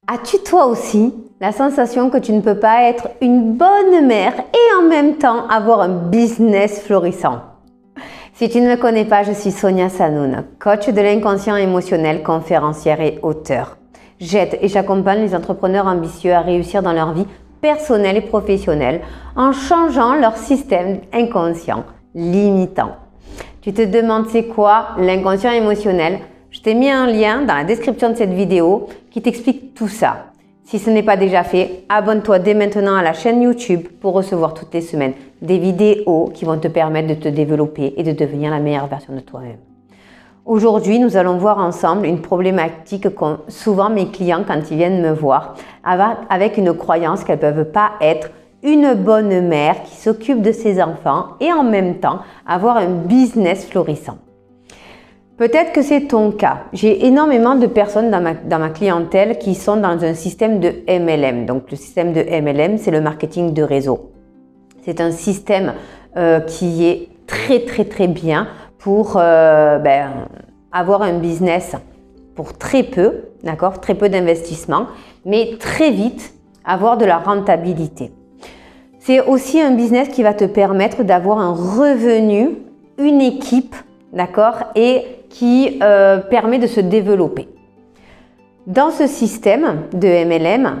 As-tu toi aussi la sensation que tu ne peux pas être une bonne mère et en même temps avoir un business florissant? Si tu ne me connais pas, je suis Sonia Sanoun, coach de l'inconscient émotionnel, conférencière et auteure. J'aide et j'accompagne les entrepreneurs ambitieux à réussir dans leur vie personnelle et professionnelle en changeant leur système inconscient limitant. Tu te demandes c'est quoi l'inconscient émotionnel? Je t'ai mis un lien dans la description de cette vidéo qui t'explique tout ça. Si ce n'est pas déjà fait, abonne-toi dès maintenant à la chaîne YouTube pour recevoir toutes les semaines des vidéos qui vont te permettre de te développer et de devenir la meilleure version de toi-même. Aujourd'hui, nous allons voir ensemble une problématique qu'ont souvent mes clients quand ils viennent me voir, avec une croyance qu'elles ne peuvent pas être une bonne mère qui s'occupe de ses enfants et en même temps avoir un business florissant. Peut-être que c'est ton cas. J'ai énormément de personnes dans ma clientèle qui sont dans un système de MLM. Donc le système de MLM, c'est le marketing de réseau. C'est un système qui est très bien pour avoir un business pour très peu, d'accord, très peu d'investissement, mais très vite avoir de la rentabilité. C'est aussi un business qui va te permettre d'avoir un revenu, une équipe, d'accord, et qui permet de se développer. Dans ce système de MLM,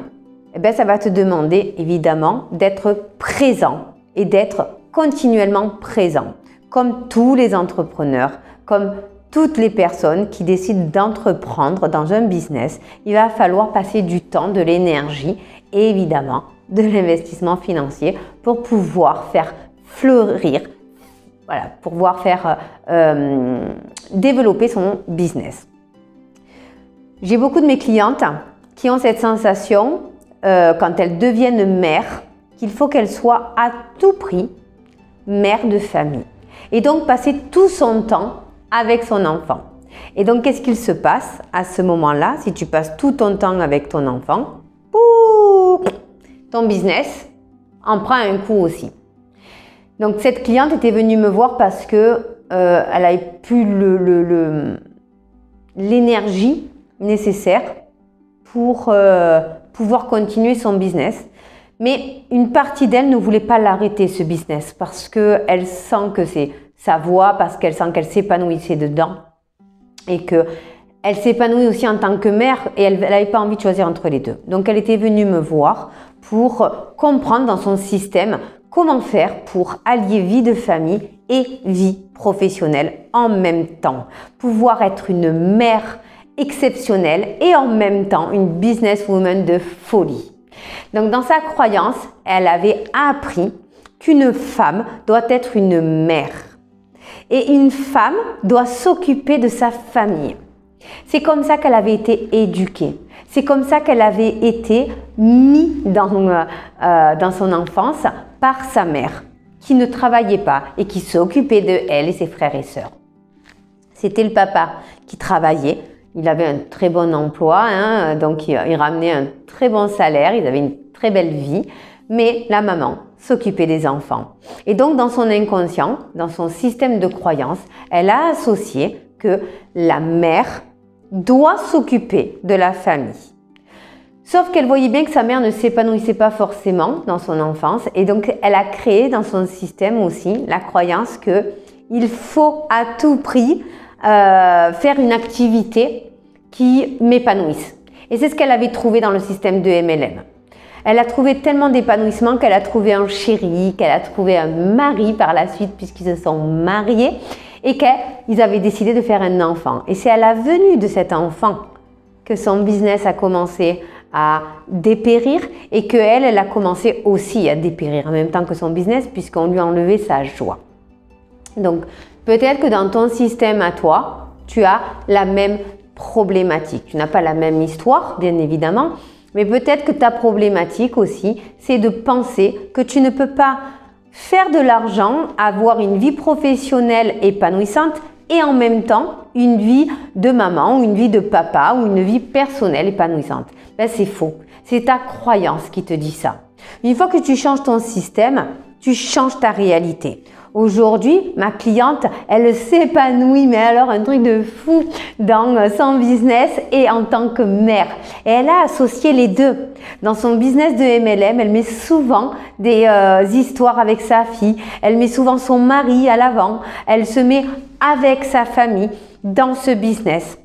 ça va te demander évidemment d'être présent et d'être continuellement présent. Comme tous les entrepreneurs, comme toutes les personnes qui décident d'entreprendre dans un business, il va falloir passer du temps, de l'énergie et évidemment de l'investissement financier pour pouvoir faire fleurir, pour pouvoir faire développer son business. J'ai beaucoup de mes clientes qui ont cette sensation quand elles deviennent mères qu'il faut qu'elles soient à tout prix mère de famille et donc passer tout son temps avec son enfant. Et donc qu'est-ce qu'il se passe à ce moment-là si tu passes tout ton temps avec ton enfant? Ton business en prend un coup aussi. Donc cette cliente était venue me voir parce que elle n'avait plus l'énergie nécessaire pour pouvoir continuer son business. Mais une partie d'elle ne voulait pas l'arrêter, ce business, parce qu'elle sent que c'est sa voie, parce qu'elle sent qu'elle s'épanouissait dedans et qu'elle s'épanouit aussi en tant que mère et elle n'avait pas envie de choisir entre les deux. Donc elle était venue me voir pour comprendre dans son système comment faire pour allier vie de famille et vie professionnelle en même temps. Pouvoir être une mère exceptionnelle et en même temps une businesswoman de folie. Donc dans sa croyance, elle avait appris qu'une femme doit être une mère. Et une femme doit s'occuper de sa famille. C'est comme ça qu'elle avait été éduquée. C'est comme ça qu'elle avait été mise dans son enfance par sa mère, qui ne travaillait pas et qui s'occupait de elle et ses frères et sœurs. C'était le papa qui travaillait. Il avait un très bon emploi, donc il ramenait un très bon salaire, ils avaient une très belle vie, mais la maman s'occupait des enfants. Et donc dans son inconscient, dans son système de croyance, elle a associé que la mère doit s'occuper de la famille. Sauf qu'elle voyait bien que sa mère ne s'épanouissait pas forcément dans son enfance et donc elle a créé dans son système aussi la croyance qu'il faut à tout prix faire une activité qui m'épanouisse. Et c'est ce qu'elle avait trouvé dans le système de MLM. Elle a trouvé tellement d'épanouissement qu'elle a trouvé un chéri, qu'elle a trouvé un mari par la suite puisqu'ils se sont mariés et qu'ils avaient décidé de faire un enfant. Et c'est à la venue de cet enfant que son business a commencé à dépérir et qu'elle a commencé aussi à dépérir en même temps que son business puisqu'on lui a enlevé sa joie. Donc peut-être que dans ton système à toi, tu as la même problématique. Tu n'as pas la même histoire, bien évidemment, mais peut-être que ta problématique aussi, c'est de penser que tu ne peux pas faire de l'argent, avoir une vie professionnelle épanouissante et en même temps une vie de maman ou une vie de papa ou une vie personnelle épanouissante. C'est faux. C'est ta croyance qui te dit ça. Une fois que tu changes ton système, tu changes ta réalité. Aujourd'hui, ma cliente, elle s'épanouit, mais alors un truc de fou dans son business et en tant que mère. Et elle a associé les deux. Dans son business de MLM, elle met souvent des histoires avec sa fille, elle met souvent son mari à l'avant, elle se met avec sa famille dans ce business.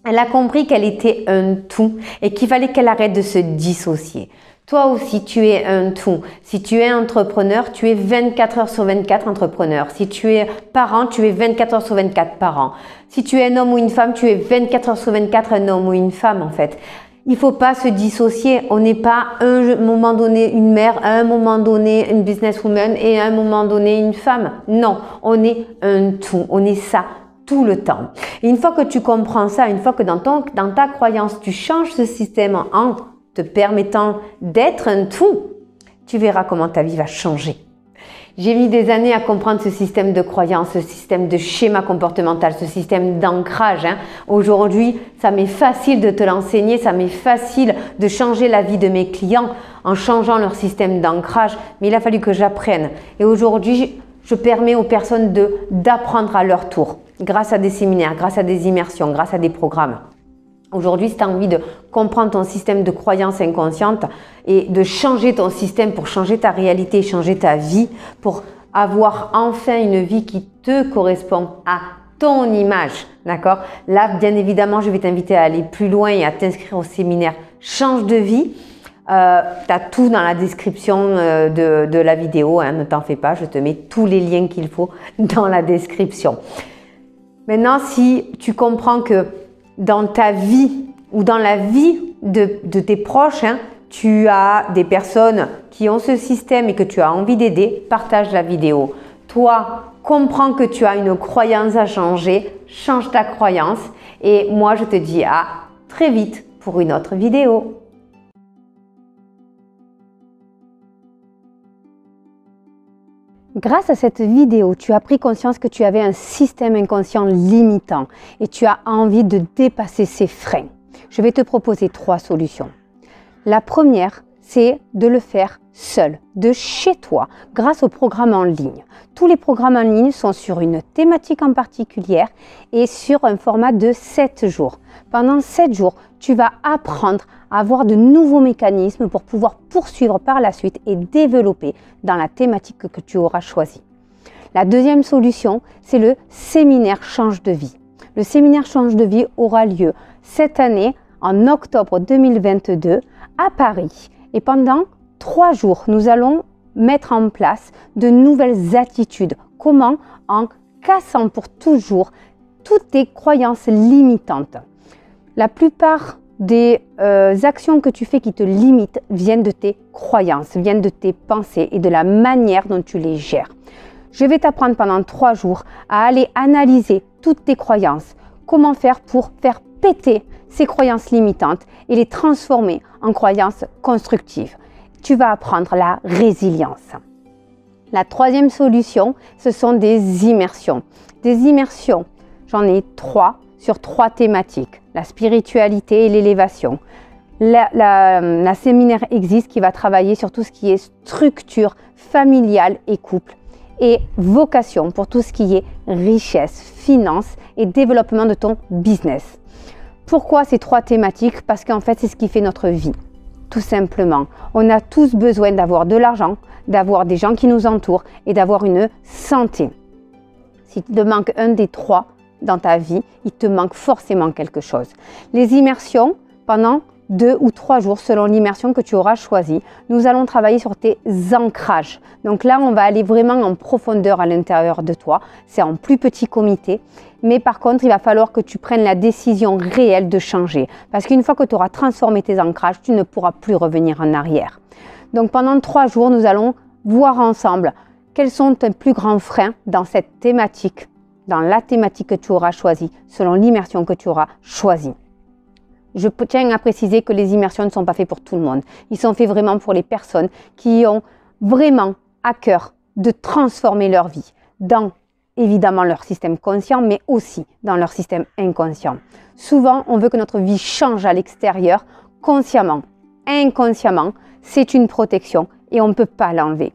Elle a compris qu'elle était un tout et qu'il fallait qu'elle arrête de se dissocier. Toi aussi, tu es un tout. Si tu es entrepreneur, tu es 24 heures sur 24 entrepreneur. Si tu es parent, tu es 24 heures sur 24 parent. Si tu es un homme ou une femme, tu es 24 heures sur 24 un homme ou une femme en fait. Il ne faut pas se dissocier. On n'est pas à un moment donné une mère, à un moment donné une businesswoman et à un moment donné une femme. Non, on est un tout. On est ça tout le temps. Et une fois que tu comprends ça, une fois que dans ta croyance, tu changes ce système en te permettant d'être un tout, tu verras comment ta vie va changer. J'ai mis des années à comprendre ce système de croyance, ce système de schéma comportemental, ce système d'ancrage. Aujourd'hui, ça m'est facile de te l'enseigner, ça m'est facile de changer la vie de mes clients en changeant leur système d'ancrage, mais il a fallu que j'apprenne. Et aujourd'hui, je permets aux personnes d'apprendre à leur tour, grâce à des séminaires, grâce à des immersions, grâce à des programmes. Aujourd'hui, si tu as envie de comprendre ton système de croyance inconsciente et de changer ton système pour changer ta réalité, changer ta vie, pour avoir enfin une vie qui te correspond à ton image, d'accord? Là, bien évidemment, je vais t'inviter à aller plus loin et à t'inscrire au séminaire Change de vie. Tu as tout dans la description de la vidéo, ne t'en fais pas, je te mets tous les liens qu'il faut dans la description. Maintenant, si tu comprends que dans ta vie ou dans la vie de tes proches, tu as des personnes qui ont ce système et que tu as envie d'aider, partage la vidéo. Toi, comprends que tu as une croyance à changer, change ta croyance et moi je te dis à très vite pour une autre vidéo. Grâce à cette vidéo, tu as pris conscience que tu avais un système inconscient limitant et tu as envie de dépasser ces freins. Je vais te proposer 3 solutions. La première, c'est de le faire seul, de chez toi, grâce aux programmes en ligne. Tous les programmes en ligne sont sur une thématique en particulier et sur un format de 7 jours. Pendant 7 jours, tu vas apprendre à avoir de nouveaux mécanismes pour pouvoir poursuivre par la suite et développer dans la thématique que tu auras choisie. La deuxième solution, c'est le séminaire Change de vie. Le séminaire Change de vie aura lieu cette année, en octobre 2022, à Paris. Et pendant 3 jours, nous allons mettre en place de nouvelles attitudes. Comment? En cassant pour toujours toutes tes croyances limitantes. La plupart des actions que tu fais qui te limitent viennent de tes croyances, viennent de tes pensées et de la manière dont tu les gères. Je vais t'apprendre pendant 3 jours à aller analyser toutes tes croyances, comment faire pour faire péter ces croyances limitantes et les transformer en croyances constructives. Tu vas apprendre la résilience. La troisième solution, ce sont des immersions. Des immersions, j'en ai 3 sur 3 thématiques, la spiritualité et l'élévation. La séminaire existe qui va travailler sur tout ce qui est structure familiale et couple et vocation pour tout ce qui est richesse, finance et développement de ton business. Pourquoi ces 3 thématiques? Parce qu'en fait, c'est ce qui fait notre vie. Tout simplement, on a tous besoin d'avoir de l'argent, d'avoir des gens qui nous entourent et d'avoir une santé. Si tu te manques un des 3 dans ta vie, il te manque forcément quelque chose. Les immersions, pendant 2 ou 3 jours, selon l'immersion que tu auras choisie, nous allons travailler sur tes ancrages. Donc là, on va aller vraiment en profondeur à l'intérieur de toi. C'est en plus petit comité. Mais par contre, il va falloir que tu prennes la décision réelle de changer. Parce qu'une fois que tu auras transformé tes ancrages, tu ne pourras plus revenir en arrière. Donc pendant 3 jours, nous allons voir ensemble quels sont tes plus grands freins dans cette thématique, dans la thématique que tu auras choisie, selon l'immersion que tu auras choisie. Je tiens à préciser que les immersions ne sont pas faites pour tout le monde. Ils sont faits vraiment pour les personnes qui ont vraiment à cœur de transformer leur vie dans évidemment leur système conscient, mais aussi dans leur système inconscient. Souvent, on veut que notre vie change à l'extérieur, consciemment, inconsciemment. C'est une protection et on ne peut pas l'enlever.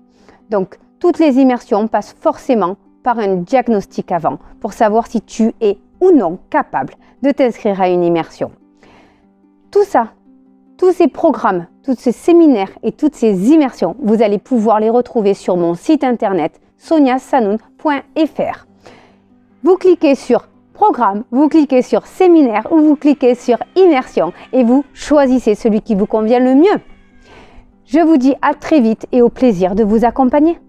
Donc, toutes les immersions passent forcément par un diagnostic avant pour savoir si tu es ou non capable de t'inscrire à une immersion. Tout ça, tous ces programmes, tous ces séminaires et toutes ces immersions, vous allez pouvoir les retrouver sur mon site internet soniasanoun.fr. Vous cliquez sur programme, vous cliquez sur séminaire ou vous cliquez sur immersion et vous choisissez celui qui vous convient le mieux. Je vous dis à très vite et au plaisir de vous accompagner.